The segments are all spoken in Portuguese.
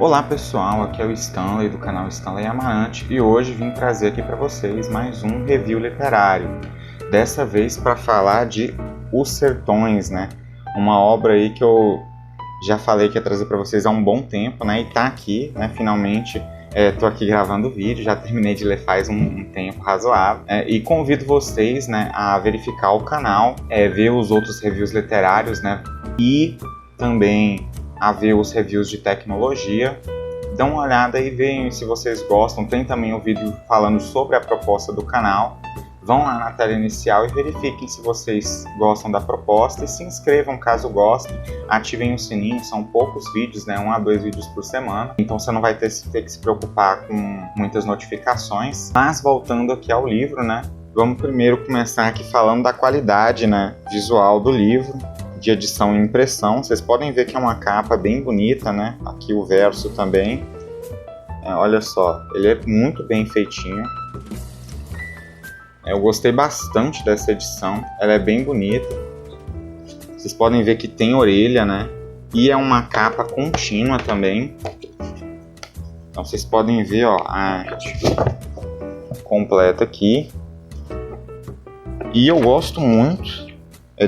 Olá pessoal, aqui é o Stanley do canal Stanley Amarante e hoje vim trazer aqui para vocês mais um review literário. Dessa vez para falar de Os Sertões, né? Uma obra aí que eu já falei que ia trazer para vocês há um bom tempo, né? E tá aqui, né? Finalmente tô aqui gravando o vídeo, já terminei de ler faz um tempo razoável. E convido vocês, né, a verificar o canal, ver os outros reviews literários, né? E também a ver os reviews de tecnologia. Dão uma olhada e veem se vocês gostam. Tem também um vídeo falando sobre a proposta do canal. Vão lá na tela inicial e verifiquem se vocês gostam da proposta e se inscrevam caso gostem. Ativem o sininho, são poucos vídeos, né? 1 a 2 vídeos por semana. Então você não vai ter que se preocupar com muitas notificações. Mas voltando aqui ao livro, né? Vamos primeiro começar aqui falando da qualidade, né, visual do livro, de edição e impressão. Vocês podem ver que é uma capa bem bonita, né? Aqui o verso também. Olha só, ele é muito bem feitinho. Eu gostei bastante dessa edição, ela é bem bonita. Vocês podem ver que tem orelha, né? E é uma capa contínua também. Então vocês podem ver, ó, a arte completa aqui. E eu gosto muito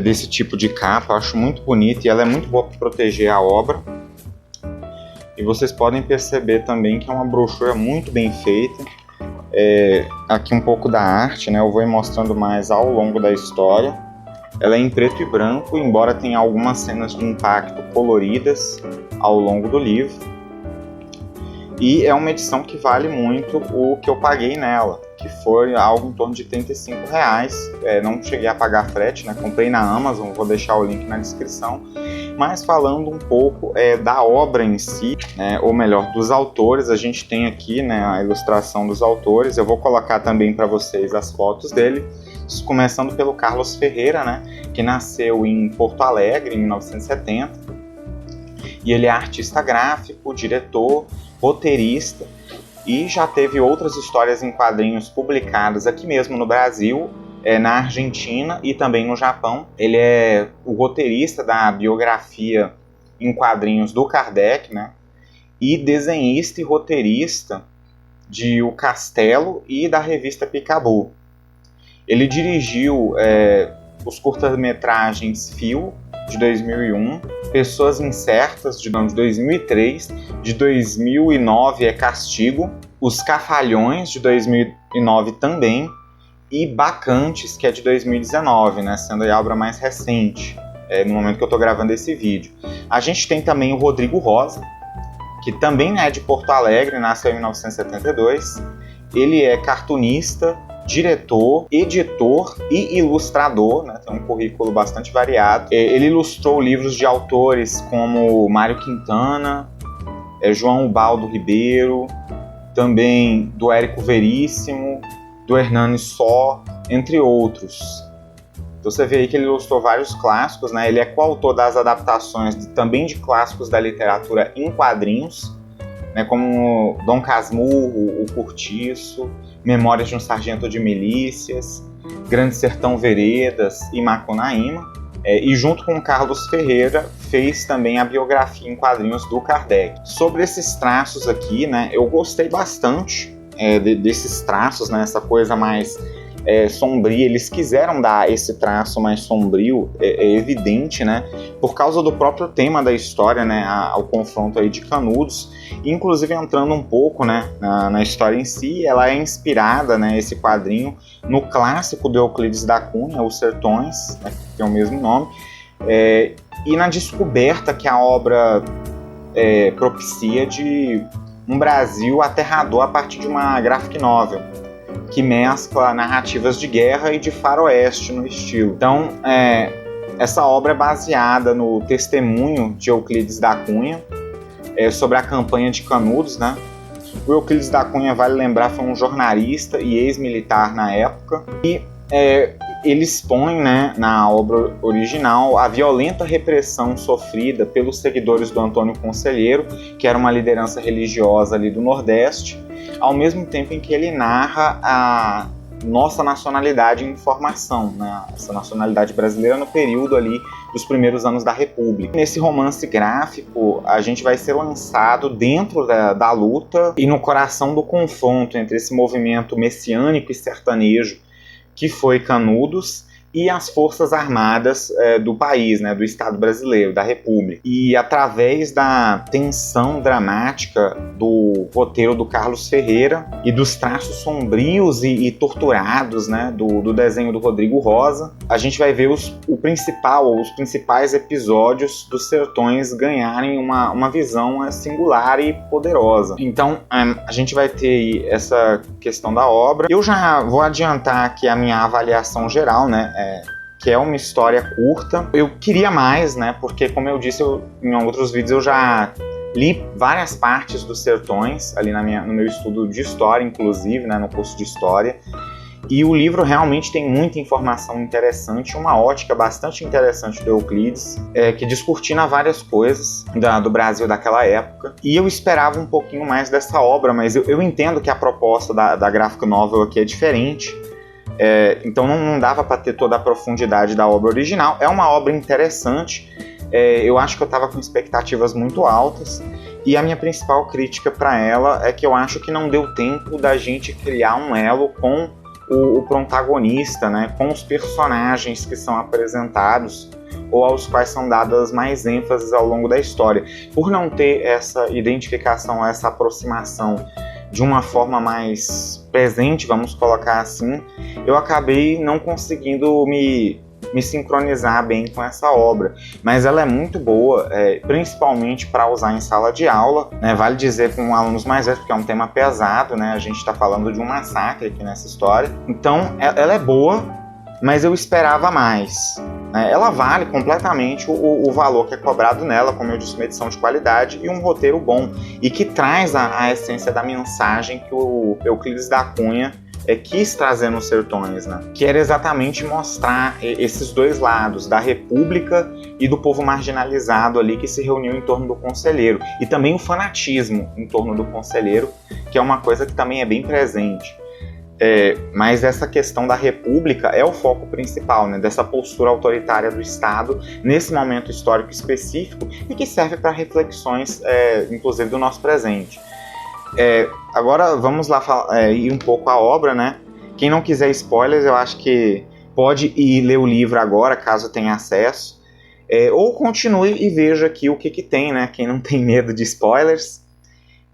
desse tipo de capa, eu acho muito bonita e ela é muito boa para proteger a obra. E vocês podem perceber também que é uma brochura muito bem feita. Aqui um pouco da arte, né? Eu vou ir mostrando mais ao longo da história. Ela é em preto e branco, embora tenha algumas cenas de impacto coloridas ao longo do livro. E é uma edição que vale muito o que eu paguei nela, que foi algo em torno de R$35. Não cheguei a pagar frete, né? Comprei na Amazon, vou deixar o link na descrição. Mas falando um pouco da obra em si, né? Ou melhor, dos autores, a gente tem aqui, né, a ilustração dos autores. Eu vou colocar também para vocês as fotos dele, começando pelo Carlos Ferreira, né, que nasceu em Porto Alegre em 1970. E ele é artista gráfico, diretor, roteirista e já teve outras histórias em quadrinhos publicadas aqui mesmo no Brasil, na Argentina e também no Japão. Ele é o roteirista da biografia em quadrinhos do Kardec, né? E desenhista e roteirista de O Castelo e da revista Picaboo. Ele dirigiu os curtas-metragens Fio, de 2001, Pessoas Incertas, de 2003, de 2009 é Castigo, Os Cafalhões, de 2009 também, e Bacantes, que é de 2019, né, sendo a obra mais recente, no momento que eu estou gravando esse vídeo. A gente tem também o Rodrigo Rosa, que também é de Porto Alegre, nasceu em 1972. Ele é cartunista, diretor, editor e ilustrador, né? Tem um currículo bastante variado. Ele ilustrou livros de autores como Mário Quintana, João Ubaldo Ribeiro, também do Érico Veríssimo, do Hernani Só, entre outros. Então você vê aí que ele ilustrou vários clássicos, né? Ele é coautor das adaptações também de clássicos da literatura em quadrinhos, né, como Dom Casmurro, O Cortiço, Memórias de um Sargento de Milícias, Grande Sertão Veredas e Macunaíma. E junto com Carlos Ferreira fez também a biografia em quadrinhos do Kardec. Sobre esses traços aqui, né, eu gostei bastante desses traços, né, essa coisa mais sombria. Eles quiseram dar esse traço mais sombrio, evidente, né, por causa do próprio tema da história, né, ao confronto aí de Canudos. Inclusive entrando um pouco, né, na história em si, ela é inspirada, né, esse quadrinho, no clássico do Euclides da Cunha, Os Sertões, né, que tem o mesmo nome, e na descoberta que a obra propicia de um Brasil aterrador a partir de uma graphic novel, que mescla narrativas de guerra e de faroeste no estilo. Então, essa obra é baseada no testemunho de Euclides da Cunha sobre a campanha de Canudos, né? O Euclides da Cunha, vale lembrar, foi um jornalista e ex-militar na época, e ele expõe, né, na obra original a violenta repressão sofrida pelos seguidores do Antônio Conselheiro, que era uma liderança religiosa ali do Nordeste, ao mesmo tempo em que ele narra a nossa nacionalidade em formação, né? Essa nacionalidade brasileira no período ali dos primeiros anos da República. Nesse romance gráfico, a gente vai ser lançado dentro da luta e no coração do confronto entre esse movimento messiânico e sertanejo que foi Canudos e as forças armadas do país, né, do Estado brasileiro, da República. E através da tensão dramática do roteiro do Carlos Ferreira e dos traços sombrios e torturados, né, do desenho do Rodrigo Rosa, a gente vai ver os principais episódios dos Sertões ganharem uma visão singular e poderosa. Então, a gente vai ter essa questão da obra. Eu já vou adiantar aqui a minha avaliação geral, né, que é uma história curta. Eu queria mais, né, porque como eu disse em outros vídeos, eu já li várias partes dos Sertões, ali no meu estudo de história, inclusive, né, no curso de história, e o livro realmente tem muita informação interessante, uma ótica bastante interessante do Euclides, que descortina várias coisas do Brasil daquela época, e eu esperava um pouquinho mais dessa obra, mas eu entendo que a proposta da graphic novel aqui é diferente. Então não dava para ter toda a profundidade da obra original. É uma obra interessante, eu acho que eu estava com expectativas muito altas, e a minha principal crítica para ela é que eu acho que não deu tempo da gente criar um elo com o protagonista, né, com os personagens que são apresentados ou aos quais são dadas mais ênfases ao longo da história. Por não ter essa identificação, essa aproximação de uma forma mais presente, vamos colocar assim, eu acabei não conseguindo me sincronizar bem com essa obra, mas ela é muito boa, principalmente para usar em sala de aula, né? Vale dizer com alunos mais velhos, porque é um tema pesado, né? A gente está falando de um massacre aqui nessa história, então ela é boa, mas eu esperava mais. Ela vale completamente o valor que é cobrado nela, como eu disse, uma edição de qualidade e um roteiro bom, e que traz a essência da mensagem que o Euclides da Cunha quis trazer nos Sertões, né? Que era exatamente mostrar esses dois lados, da República e do povo marginalizado ali que se reuniu em torno do conselheiro, e também o fanatismo em torno do conselheiro, que é uma coisa que também é bem presente. Mas essa questão da República é o foco principal, né, dessa postura autoritária do Estado nesse momento histórico específico, e que serve para reflexões, inclusive do nosso presente. Agora vamos lá ir um pouco à obra, né? Quem não quiser spoilers, eu acho que pode ir ler o livro agora, caso tenha acesso, ou continue e veja aqui o que tem, né? Quem não tem medo de spoilers.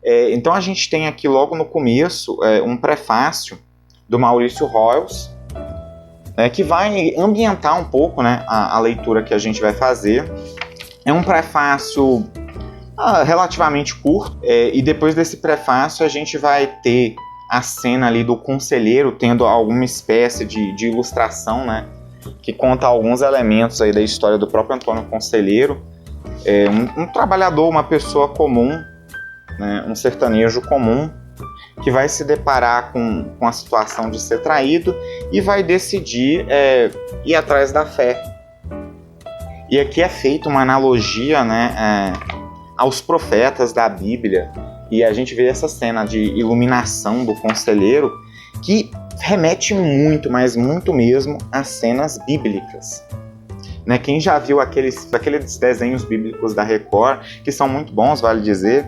Então a gente tem aqui logo no começo um prefácio do Maurício Royals, que vai ambientar um pouco, né, a leitura que a gente vai fazer. É um prefácio relativamente curto, e depois desse prefácio a gente vai ter a cena ali do conselheiro tendo alguma espécie de ilustração, né, que conta alguns elementos aí da história do próprio Antônio Conselheiro, um trabalhador, uma pessoa comum, né, um sertanejo comum, que vai se deparar com a situação de ser traído e vai decidir ir atrás da fé. E aqui é feita uma analogia, né, aos profetas da Bíblia, e a gente vê essa cena de iluminação do conselheiro que remete muito, mas muito mesmo, às cenas bíblicas. Né, quem já viu aqueles desenhos bíblicos da Record, que são muito bons, vale dizer,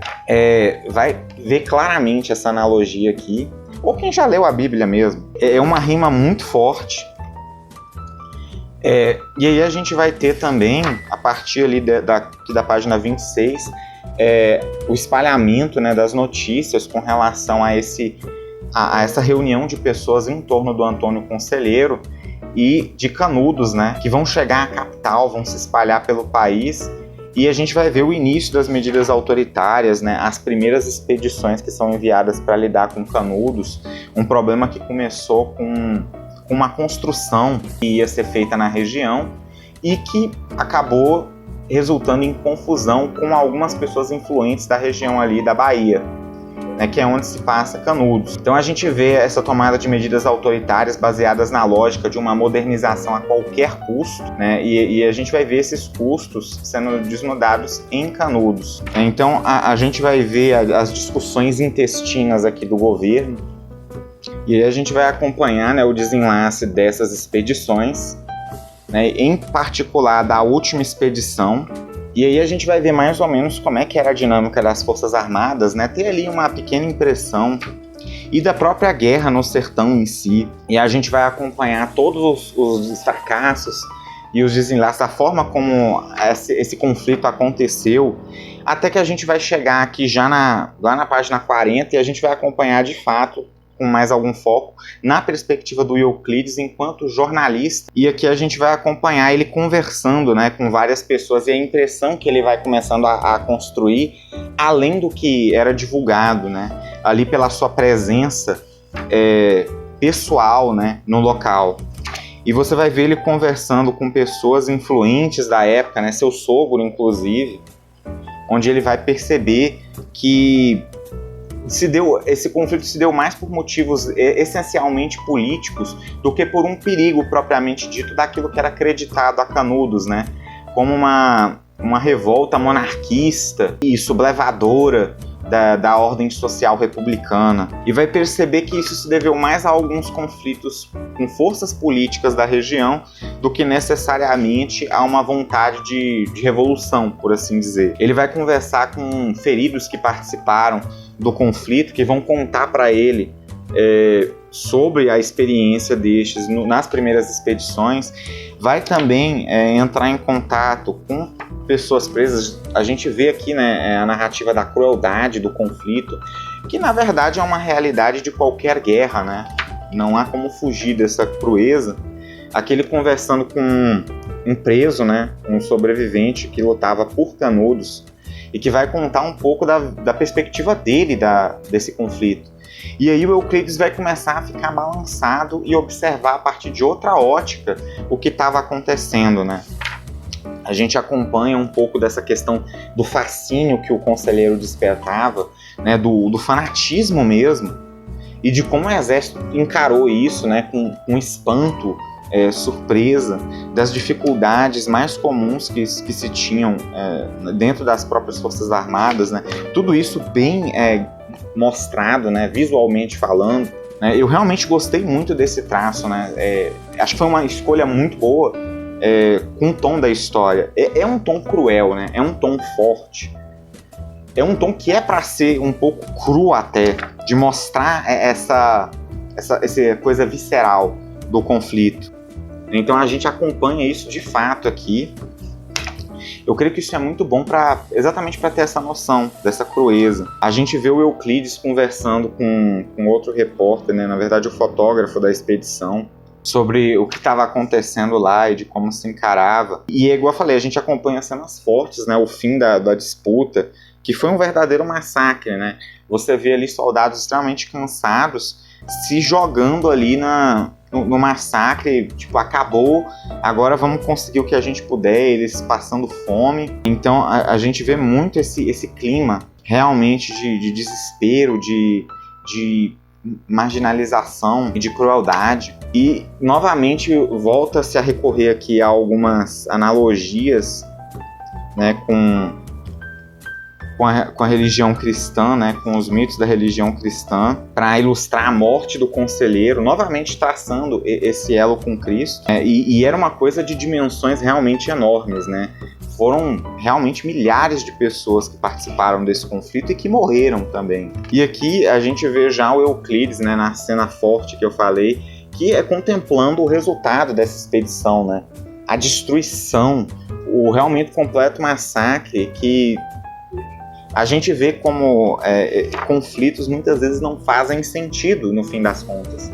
vai ver claramente essa analogia aqui, ou quem já leu a Bíblia mesmo. É uma rima muito forte, e aí a gente vai ter também, a partir ali da página 26, o espalhamento, né, das notícias com relação a essa reunião de pessoas em torno do Antônio Conselheiro e de Canudos, né, que vão chegar à capital, vão se espalhar pelo país, e a gente vai ver o início das medidas autoritárias, né, as primeiras expedições que são enviadas para lidar com Canudos, um problema que começou com uma construção que ia ser feita na região e que acabou resultando em confusão com algumas pessoas influentes da região ali da Bahia, né, que é onde se passa Canudos. Então a gente vê essa tomada de medidas autoritárias baseadas na lógica de uma modernização a qualquer custo, né, e a gente vai ver esses custos sendo desnudados em Canudos. Então a gente vai ver as discussões intestinas aqui do governo, e aí a gente vai acompanhar, né, o desenlace dessas expedições, né, em particular da última expedição. E aí a gente vai ver mais ou menos como é que era a dinâmica das Forças Armadas, né, ter ali uma pequena impressão, e da própria guerra no sertão em si. E a gente vai acompanhar todos os fracassos e os desenlaces, a forma como esse conflito aconteceu, até que a gente vai chegar aqui já lá na página 40, e a gente vai acompanhar de fato, com mais algum foco, na perspectiva do Euclides enquanto jornalista. E aqui a gente vai acompanhar ele conversando, né, com várias pessoas, e a impressão que ele vai começando a construir, além do que era divulgado, né, ali pela sua presença pessoal, né, no local. E você vai ver ele conversando com pessoas influentes da época, né, seu sogro inclusive, onde ele vai perceber que esse conflito se deu mais por motivos essencialmente políticos do que por um perigo propriamente dito daquilo que era acreditado a Canudos, né, como uma revolta monarquista e sublevadora da ordem social republicana. E vai perceber que isso se deveu mais a alguns conflitos com forças políticas da região do que necessariamente a uma vontade de revolução, por assim dizer. Ele vai conversar com feridos que participaram do conflito, que vão contar para ele sobre a experiência destes nas primeiras expedições. Vai também entrar em contato com pessoas presas. A gente vê aqui, né, a narrativa da crueldade do conflito, que na verdade é uma realidade de qualquer guerra, né? Não há como fugir dessa crueza. Aqui ele conversando com um preso, né, um sobrevivente que lutava por Canudos, e que vai contar um pouco da perspectiva dele desse conflito. E aí o Euclides vai começar a ficar balançado e observar a partir de outra ótica o que estava acontecendo, né? A gente acompanha um pouco dessa questão do fascínio que o conselheiro despertava, né, do fanatismo mesmo, e de como o exército encarou isso, né, com espanto, surpresa, das dificuldades mais comuns que se tinham dentro das próprias Forças Armadas, né? Tudo isso bem mostrado, né, visualmente falando, né? Eu realmente gostei muito desse traço, né? Acho que foi uma escolha muito boa com o tom da história. É um tom cruel, né? É um tom forte. É um tom que é para ser um pouco cru até, de mostrar essa coisa visceral do conflito. Então a gente acompanha isso de fato aqui. Eu creio que isso é muito bom exatamente para ter essa noção dessa crueza. A gente vê o Euclides conversando com outro repórter, né, na verdade o fotógrafo da expedição, sobre o que estava acontecendo lá e de como se encarava. E igual eu falei, a gente acompanha cenas fortes, né, o fim da disputa, que foi um verdadeiro massacre, né? Você vê ali soldados extremamente cansados se jogando ali no massacre, tipo, acabou, agora vamos conseguir o que a gente puder, eles passando fome. Então a gente vê muito esse clima realmente de desespero, de marginalização e de crueldade. E novamente volta-se a recorrer aqui a algumas analogias, né, com a religião cristã, né, com os mitos da religião cristã, para ilustrar a morte do conselheiro, novamente traçando esse elo com Cristo. E era uma coisa de dimensões realmente enormes, né? Foram realmente milhares de pessoas que participaram desse conflito e que morreram também. E aqui a gente vê já o Euclides, né, na cena forte que eu falei, que é contemplando o resultado dessa expedição, né? A destruição, o realmente completo massacre que a gente vê como conflitos muitas vezes não fazem sentido no fim das contas.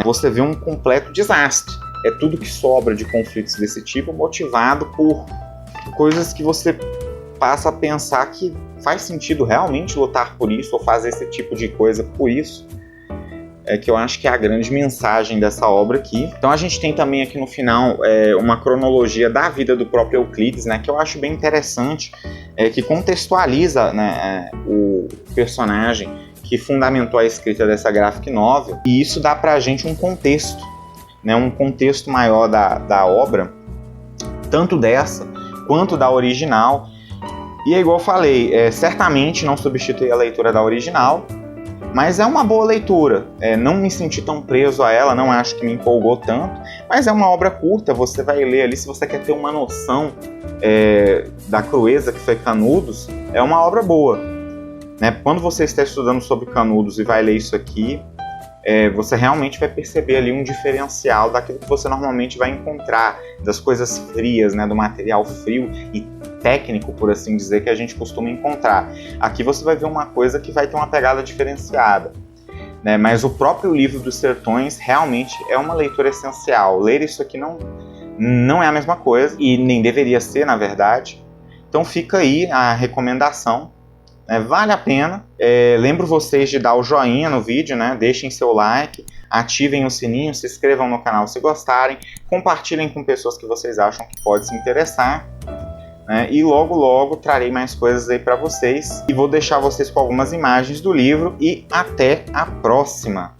Você vê um completo desastre. É tudo que sobra de conflitos desse tipo motivado por coisas que você passa a pensar que faz sentido realmente lutar por isso ou fazer esse tipo de coisa por isso. Que eu acho que é a grande mensagem dessa obra aqui. Então a gente tem também aqui no final uma cronologia da vida do próprio Euclides, né, que eu acho bem interessante, que contextualiza, né, o personagem que fundamentou a escrita dessa graphic novel, e isso dá pra gente um contexto, né, um contexto maior da obra, tanto dessa quanto da original. E é igual eu falei, certamente não substitui a leitura da original, Mas é uma boa leitura, não me senti tão preso a ela, não acho que me empolgou tanto, mas é uma obra curta, você vai ler ali, se você quer ter uma noção da crueza que foi Canudos, é uma obra boa. Né? Quando você está estudando sobre Canudos e vai ler isso aqui, você realmente vai perceber ali um diferencial daquilo que você normalmente vai encontrar, das coisas frias, né? Do material frio e técnico, por assim dizer, que a gente costuma encontrar. Aqui você vai ver uma coisa que vai ter uma pegada diferenciada, né? Mas o próprio Livro dos Sertões realmente é uma leitura essencial. Ler isso aqui não é a mesma coisa, e nem deveria ser, na verdade. Então fica aí a recomendação. Vale a pena. Lembro vocês de dar o joinha no vídeo, né? Deixem seu like, ativem o sininho, se inscrevam no canal se gostarem, compartilhem com pessoas que vocês acham que pode se interessar. E logo trarei mais coisas aí para vocês. E vou deixar vocês com algumas imagens do livro. E até a próxima!